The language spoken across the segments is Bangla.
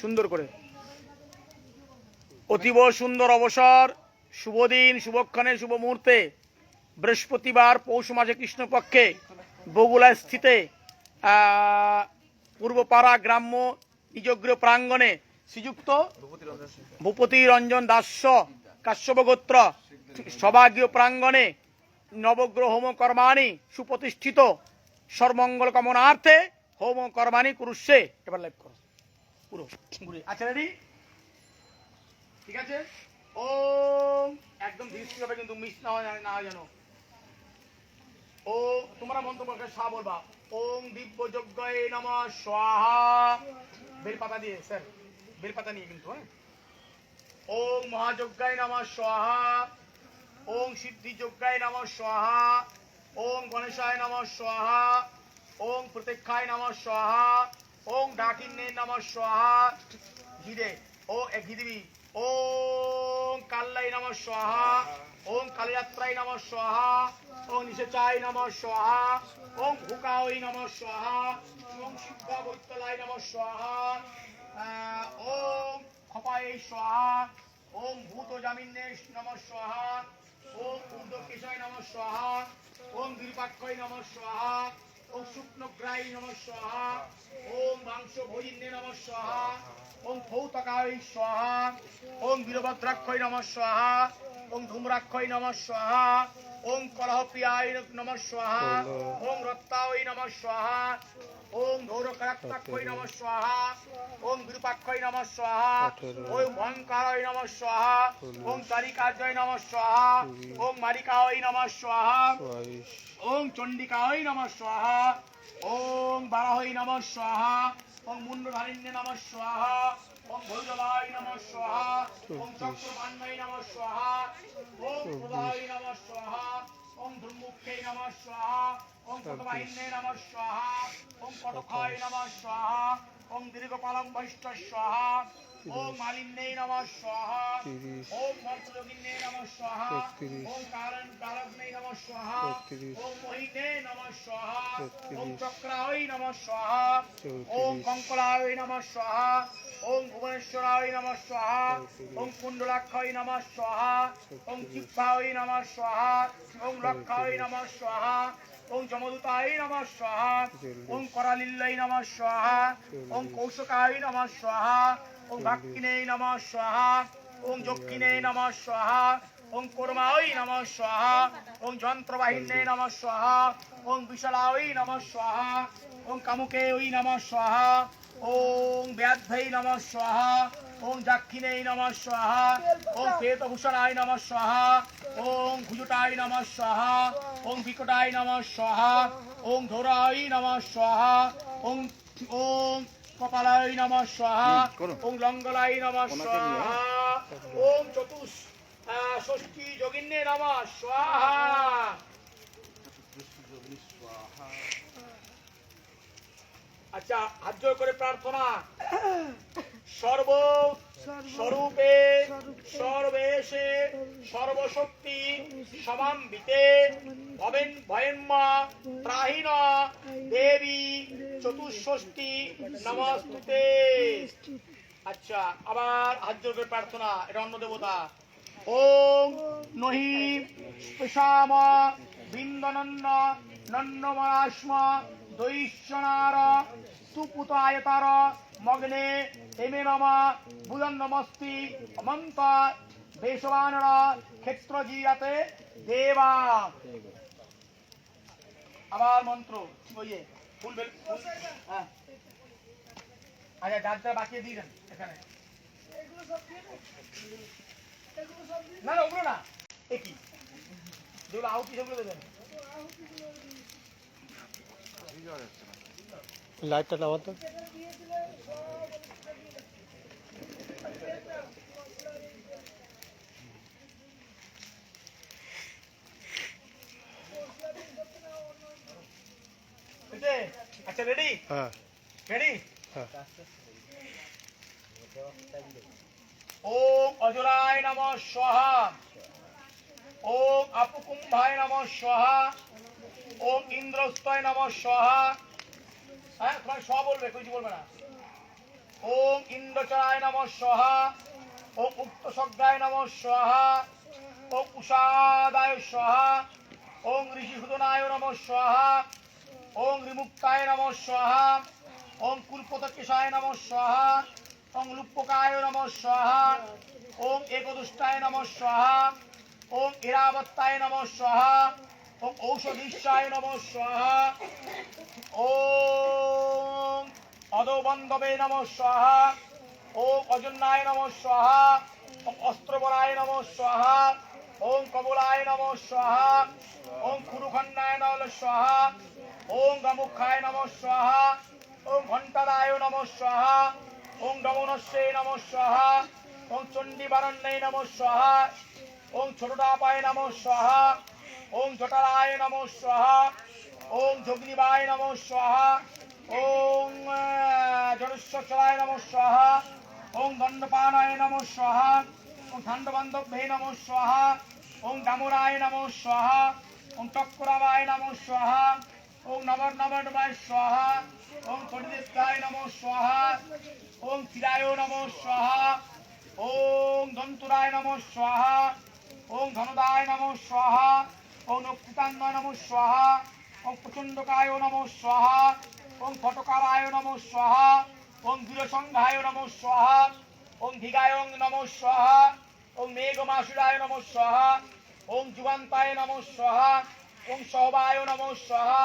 সুন্দর করে। অতীব সুন্দর অবসর, শুভদিন, শুভক্ষণে, শুভ মুহূর্তে, বৃহস্পতিবার পৌষ মাসে কৃষ্ণপক্ষে বগুলা স্থিতে পূর্বপাড়া গ্রাম্য নিজগ্র প্রাঙ্গণে শ্রীযুক্ত ভূপতি রঞ্জন দাস্য কাশ্যপ গোত্র সভাগৃহ প্রাঙ্গণে নবগ্রহ হোম কর্মাণি সুপ্রতিষ্ঠিত সর্বমঙ্গল কামনার্থে হোম কর্মাণি কুরুষে। এবার লাইভ করো পুরো। আচ্ছা রেডি? ঠিক আছে। ওম একদম দৃষ্টি হবে কিন্তু মিস না হয় জানো। ও তোমরা মন্ত্র সা বলবা। ওম দিব্য যজ্ঞয়ে নমঃ স্বাহা। বেলপাতা দিয়ে স্যার, বেলপাতা নিয়ে কিন্তু। হ্যাঁ। ওম মহাযজ্ঞায় নমঃ স্বাহা। ওম সিদ্ধি যজ্ঞায় নমঃ স্বাহা। ওম গণেশায় নমঃ স্বাহা। ওম প্রত্যক্ষায় নমঃ স্বাহা। ওম ডাকিন্নে নমঃ স্বাহা। ঘিরে ও ঘি দিবি। ওম কাল্লাই নমঃ স্বাহা। ওম কালযাত্রায় নমঃ স্বাহা। ওম নিষেচায় নমঃ স্বাহা। ওম ভুকায় নমঃ স্বাহা। ওম শিব্বা বৈতলায় নমঃ স্বাহা। ওম খপায় স্বাহা। ওম ভূত জামিন্নে নমঃ স্বাহা। ওম ঊর্ধ্বকেশায় নমঃ স্বাহা। ওম বিরূপাক্ষয় নমঃ স্বাহা। ওম শুক্নগ্রায় নমঃ স্বাহা। ওম মাংস ভোজিন্নে নমঃ স্বাহা। ওম ভৌতকায় স্বাহা। ওম বীরভদ্রাক্ষয় নমঃ স্বাহা। ওম ধূম্রাক্ষয় নমঃ স্বাহা। ওম কলহপ্রিয়ায় নমঃ স্বাহা। ওম রত্তায় নমঃ স্বাহা। ওম ধৌরকারাক্ষয় নমঃ স্বাহা। ওম বিরূপাক্ষয় নমঃ স্বাহা। ওম ভয়ঙ্করায় নমঃ স্বাহা। ওম তারিকাজয় নমঃ স্বাহা। ওম মারিকায় নমঃ স্বাহা। ওম চণ্ডিকায় নমঃ স্বাহা। ওম বারাহয় নমঃ স্বাহা। ওম মুন্ডধারিণ্যে নমঃ স্বাহা। ওম ভৈরবায় নমঃ স্বাহা। ওম চক্রপাণ্যয় নমঃ স্বাহা। ওম প্রদায় নমঃ স্বাহা। ওম ধূমুক্ষে নমঃ স্বাহা। ওম পদবাহিন্যে নমঃ স্বাহা। ওম কটকায় নমঃ স্বাহা। ওম দীর্ঘপালং বৈষ্ঠ স্বাহা। ওম মালিন্যে নমঃ স্বাহা। ওম মন্ত্রযোগিন্যে নমঃ স্বাহা। ওম কারগ্নে নমঃ স্বাহা। ওম মোহিনে নমঃ স্বাহা। ওম চক্রায় নমঃ স্বাহা। ওম কঙ্কলায় নমঃ স্বাহা। ওম ভুবনেশ্বরায় নমঃ স্বাহা। ওম কুণ্ডলাক্ষয় নমঃ স্বাহা। ওম জিহ্বায় নমঃ স্বাহা। ওম লক্ষায় নমঃ স্বাহা। ওম যমদূতায় নমঃ স্বাহা। ওম কৰালিল্যৈ নমঃ স্বাহা। ওম কৌশকায় নমঃ স্বাহা। ওম ভাক্কিনে নমঃ স্বাহা। ওম যক্ষিণে নমঃ স্বাহা। ওম কর্মায় নমঃ স্বাহা। ওম যন্ত্রবাহিন্যে নমঃ স্বাহা। ওম বিশালায় নমঃ স্বাহা। ওম কামুকে নমঃ স্বাহা। ওম ব্যাধ্यै নমঃ স্বাহা। ওম যাক্ষিণে নমঃ স্বাহা। ওম প্রেতভূষণায় নমঃ স্বাহা। ওম ভুজটায় নমঃ স্বাহা। ওম বিকটায় নমঃ স্বাহা। ওম ধরায় নমঃ স্বাহা। ওম ওম কপালায় নমঃ স্বাহা। ওম লঙ্গলায় নমঃ স্বাহা। ওম ষষ্ঠী যোগিন্যে নমঃ স্বাহা। আচ্ছা, হাত জোড় করে প্রার্থনা। সর্ব স্বরূপে সর্বেশে সর্বশক্তি সমাম্বিতে ভবেন ভয়েম্মা ত্রাহিণ দেবী চতুষ্ষষ্ঠী নমস্তুতে। আচ্ছা, আবার হাত জোড় করে প্রার্থনা। এটা অন্য দেবতা। ওম নহি স্পৃশাম বিন্দনন্ন নন্নমরাস্ম দৈশ্যনার সুপুতায়তার মগ্নে তেমে নম বুধন নমস্তি অমন্ত বেশবানর ক্ষেত্র জিয়াতে দেবা। আবার মন্ত্র ওইয়ে ফুল বেল। হ্যাঁ, আচ্ছা, ডাক্তার বাকিয়ে দিয়ে দেন এখানে। না না, ওগুলো না, একই যেগুলো আহুতি সেগুলো দেবেন। লাইটটা নামার তো। আচ্ছা, রেডি? হ্যাঁ রেডি? হ্যাঁ। ওম অজরায় নমঃ স্বাহা। ওম আপুকুম্ভায় নমঃ স্বাহা। ওম ইন্দ্রস্তয় নমঃ স্বাহা। হ্যাঁ, তোমার স্ব বলবে, কিছু বলবে না। ওম ইন্দ্র মুন্ডচরায় নমঃ স্বাহা, ওম উক্তসজ্ঞায় নমঃ স্বাহা, ওম উষাদায় স্বাহা, ওম ঋষিসূদনায় নমঃ স্বাহা, ওম ঋমুক্তায় নমঃ স্বাহা, ওম কুলপতকেশায় নমঃ স্বাহা, ওম লুপ্পকায় নমঃ স্বাহা, ওম একদুষ্টায় নমঃ স্বাহা, ওম ইরাবত্তায় নমঃ স্বাহা, ওম ঔষধীশায় নমঃ স্বাহা, ওম অদবন্ধবে নমঃ স্বাহা, ওম অজন্যায় নমঃ স্বাহা, ওম অস্ত্রবরায় নমঃ স্বাহা, ওম কমলায় নমঃ স্বাহা, ওম খুরুখণ্ডায় নমঃ স্বাহা, ওম গমুখায় নমঃ স্বাহা, ওম ঘণ্টাদায় নমঃ স্বাহা, ওম দমনস্যে নমঃ স্বাহা, ওম চণ্ডীবারণ্যে নমঃ স্বাহা, ওম ছোটদাপায় নমঃ স্বাহা, ওম জটারায় নমঃ স্বাহা, ওম যোগনিবায় নমঃ স্বাহা, ওম জড়স্বচরায় নমঃ স্বাহা, ওম দণ্ডপানায় নমঃ স্বাহা, ওম ঠাণ্ডবান্ধবে নমঃ স্বাহা, ওম ডামরায় নমঃ স্বাহা, ওম টক্করাবায় নমঃ স্বাহা, ওম নবর্ণবর্ণবায় স্বাহা, ওম তরিদেশায় নমঃ স্বাহা, ওম চিরায় নমঃ স্বাহা, ওম দন্তুরায় নমঃ স্বাহা, ওম ধনদায় নমঃ স্বাহা, ওম নক্ষিতান্নায় নমঃ স্বাহা, ওম প্রচণ্ডকায় নমঃ স্বাহা, ওম ফটকারায় নমঃ স্বাহা, ওম বীরসংঘায় নমঃ স্বাহা, ওম ধিগায় নমঃ স্বাহা, ওম মেঘমাসুরায় নমঃ স্বাহা, ওম যুগান্তায় নমঃ স্বাহা, ওম সহবায় নমঃ স্বাহা,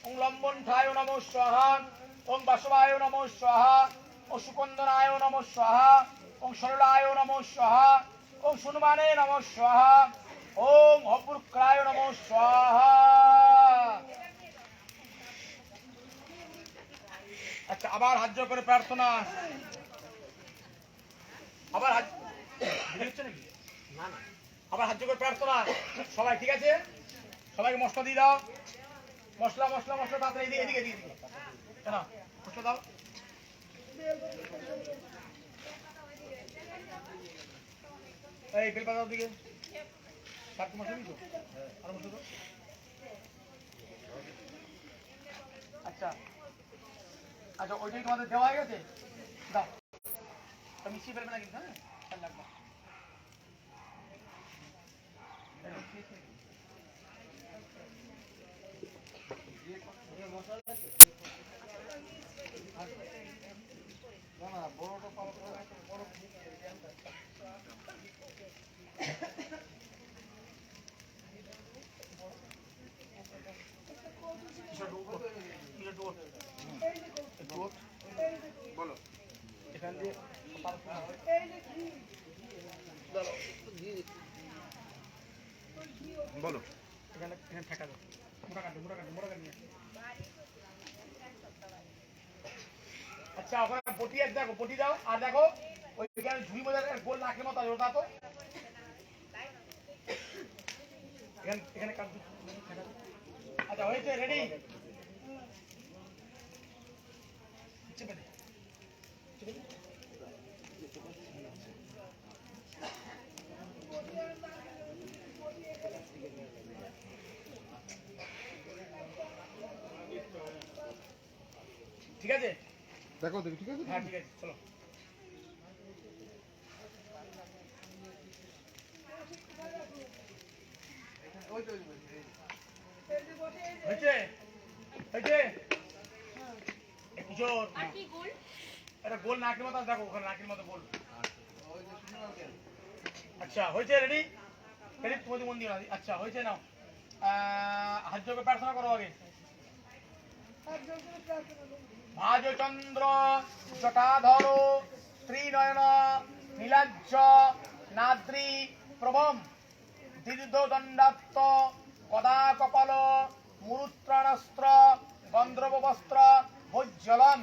ওম লম্বন্ঠায় নমঃ স্বাহা, ওম বাসবায় নমঃ স্বাহা, ওম সুকন্দনায় নমঃ স্বাহা, ওম সরলায় নমঃ স্বাহা, ওম সুনমানে নমঃ স্বাহা, ওম অপুরক্রায় নমঃ স্বাহা। আচ্ছা, আবার হাত জোড় করে প্রার্থনা। আবার হাত হচ্ছে নাকি? না না, আবার হাত জোড় করে প্রার্থনা। সবাই ঠিক আছে? সবাইকে মশলা দিয়ে দাও। মশলা মশলা মশলা তাড়াতাড়ি এদিকে এদিকে এদিকে কেন মশলা দাও। এই বেলপাতার দিকে চারটে মশলা দিছো? আরো মশলা দাও। আচ্ছা আচ্ছা, ওইটাই তোমাদের দেওয়া হয়ে গেছে? দাও, মিশিয়ে ফেলবে না কিন্তু। হ্যাঁ, খেয়াল রাখবা। বলো এখান দিয়ে বলো এখানে এখানে ঠেকা দাও। মোটা কাটবে মোটা কাটবে মোটা কাটবে। আচ্ছা, ওখানে পটি এক দেখো, পটি দাও। আর দেখো ওইখানে ঝুড়ি মধ্যে গোল নাকের মতো ওটা তো এখানে এখানে কাটবে। আচ্ছা, হয়েছে? রেডি? ঠিক আছে, দেখো দেখি ঠিক আছে। হ্যাঁ ঠিক আছে, চলো। হয়েছে হয়েছে কিশোর, এটা গোল নাকের মতো দেখো, ওখানে নাকের মতো গোল। আচ্ছা, হয়েছে? রেডি? রেডি? তোমাদের মন দিয়ে না। আচ্ছা, হয়েছে? নাও হাত জোড়ে প্রার্থনা করো আগে। ভাজচন্দ্র জটাধর ত্রিনয়ন নীলাজ্জ নাদ্রি প্রভম দীর্ঘদণ্ডাত্ত কদা কপাল মুরুত্রাণস্ত্র গন্ধ্রবস্ত্র ভোজ্জলম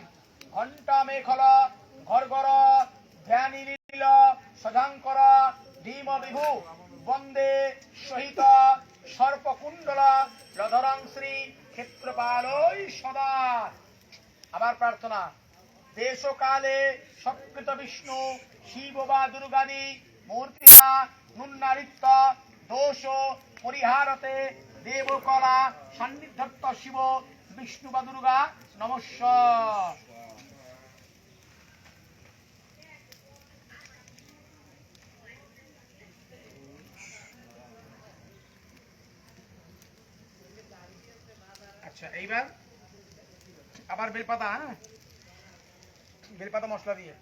ঘণ্টা মেখল ঘরঘর ধ্যানীল সজাঙ্কর ভীম বিভু বন্দে সহিত সর্পকুণ্ডল লধরং শ্রী ক্ষেত্রপালই সদা। আবার প্রার্থনা। দেশকালে সকৃত বিষ্ণু শিব বা দুর্গাদি মূর্তিরা নুন্নারিত্ব দোষ পরিহারতে দেবকলা সান্নিধ্যত্ব শিব বিষ্ণু বা দুর্গা নমস্য। আচ্ছা, এইবার আবার বেলপাতা, হ্যাঁ, বেলপাতা মশলা দিয়ে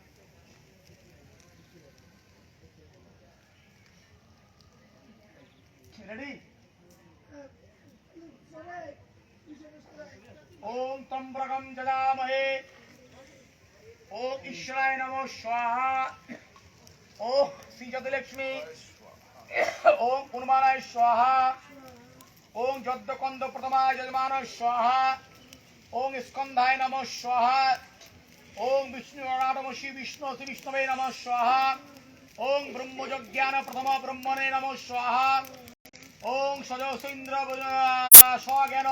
রেডি। ওম ত্রম্বকম যজামহে, ওম ঈশ্বরায় নমঃ স্বাহা, ওম শ্রীযদুলক্ষ্মী, ওম পুনমানায় স্বাহা, ওম যদ্দকন্দ প্রথমায় যজমানায় স্বাহা, ওম স্কন্ধায় নমঃ স্বাহা, ওম বিষ্ণুরাণমশি বিষ্ণু শ্রী বিষ্ণবে নমঃ স্বাহা, ওম ব্রহ্মযজ্ঞান প্রথম ব্রহ্মণে নমঃ স্বাহা, ওম সজসৈন্দ্র স্বজ্ঞান,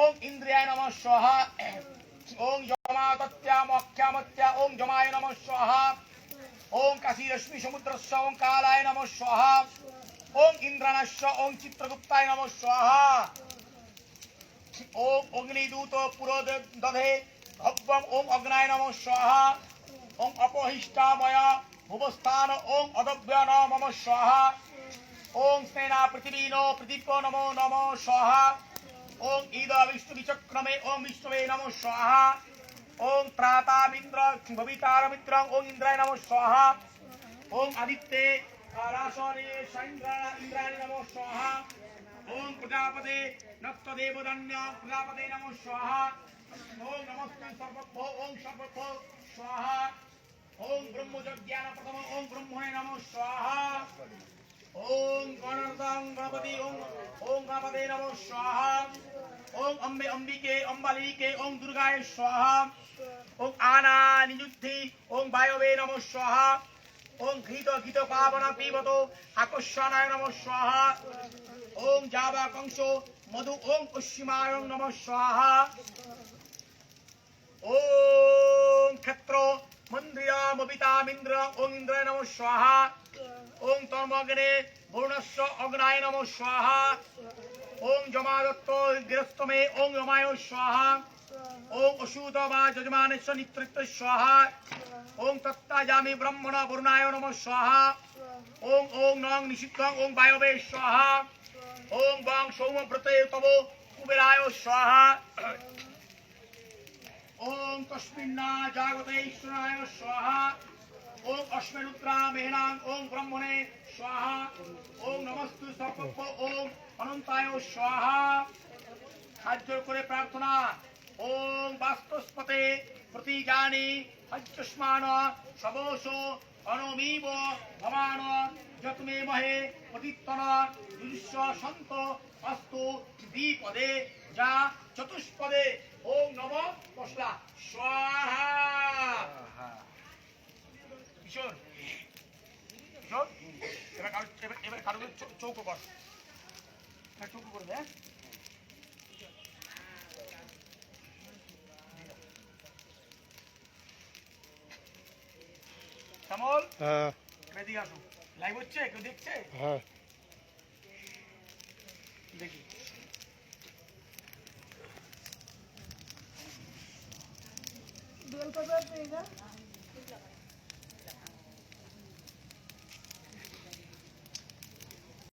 ওম ইন্দ্রিয়ায় নমঃ স্বাহা, ওম যমাতত্যামক্ষামত্য়া, ওম যমায় নমঃ স্বাহা, ওম কাশীরশ্মি সমুদ্রস্য, ওম কালায় নমঃ স্বাহা, ওম ইন্দ্রাণস্য, ওম চিত্রগুপ্তায় নমঃ স্বাহা, ওম অগ্নিদূত পুরোদধে ভব্যম, ওম অগ্নায় নমঃ স্বাহা, ওম অপহিষ্টাময় ভুবস্থান, ওম অদভ্য নমঃ স্বাহা, ওম স্নেনা পৃথিবীনো প্রদীপ নমো নমঃ স্বাহা, ওম ঈদ বিষ্ণু বিচক্রমে, ওম বিষ্ণুবে নমঃ স্বাহা, ওম ত্রাতামিন্দ্র ভবিতারমিত্রং, ওম ইন্দ্রায় নমঃ স্বাহা, ওম আদিত্যে রাসনে ইন্দ্রায় নমঃ স্বাহা, ওম প্রজাপতে নক্তদেবদন্য প্রজাপতে নমঃ স্বাহা, ওম নমস্তে সর্বভ্য, ওম সর্বভ্য স্বাহা, ওম ব্রহ্মযজ্ঞান প্রথম, ওম ব্রহ্মণে নমঃ স্বাহা, ওম গণার্দং গণপতি, ওম গণপতে নমঃ স্বাহা, ওম অম্বে অম্বিকে অম্বালিকে, ওম দুর্গায় স্বাহা, ওম আনা নিযুদ্ধি, ওম বায়বে নমঃ স্বাহা, ওম ঘৃত ঘৃত পাবন পিবত আকর্ষণায় নমঃ স্বাহা, ওম জাবা কংস মধু, ওম পশ্চিমায় নমঃ স্বাহা, ওম ক্ষেত্র মন্দ্রিয়ামিতামিন্দ্র, ওম ইন্দ্রায় নমঃ স্বাহা, ওম তর্মগ্নে বরুণস্য অগ্নায় নমঃ স্বাহা, ওম যমাদত্ত গৃহস্থমে, ওম যমায় স্বাহা, ওম অসুত বা যজমানস্য নিত্যৃত্য স্বাহা, ওম তত্তাজামি ব্রহ্মণ বরুণায় নমঃ স্বাহা, ওম ওম নং নিষিদ্ধং, ওম বায়বে স্বাহা, ওম বং সৌমব্রতে তব কুবেরায় স্বাহা, ওম তস্মিন্না জাগতে ঈশ্বরায় স্বাহা, ওম অশ্মে রুদ্রা মেহনাং, ওম ব্রহ্মণে স্বাহা, ওম নমস্তু সর্বভ্য, ওম অনন্তায় স্বাহা। সাহায্য করে প্রার্থনা, ওম বাস্তস্পতে প্রতিজানি হজ্জস্মান সবস অনমীব ভবান যতমে মহে প্রতিত্তন দুষ্য সন্ত অস্তু দ্বিপদে যা চতুষ্পদে, ওম নম মশলা স্বাহা। কিশোর কিশোর, এবার কারোর চৌকো কর, চৌকো করবে, হ্যাঁ। শ্যামল, এদিকে আসো, লাইভ হচ্ছে, কেউ দেখছে? হ্যাঁ, দেখি। বেলপাতা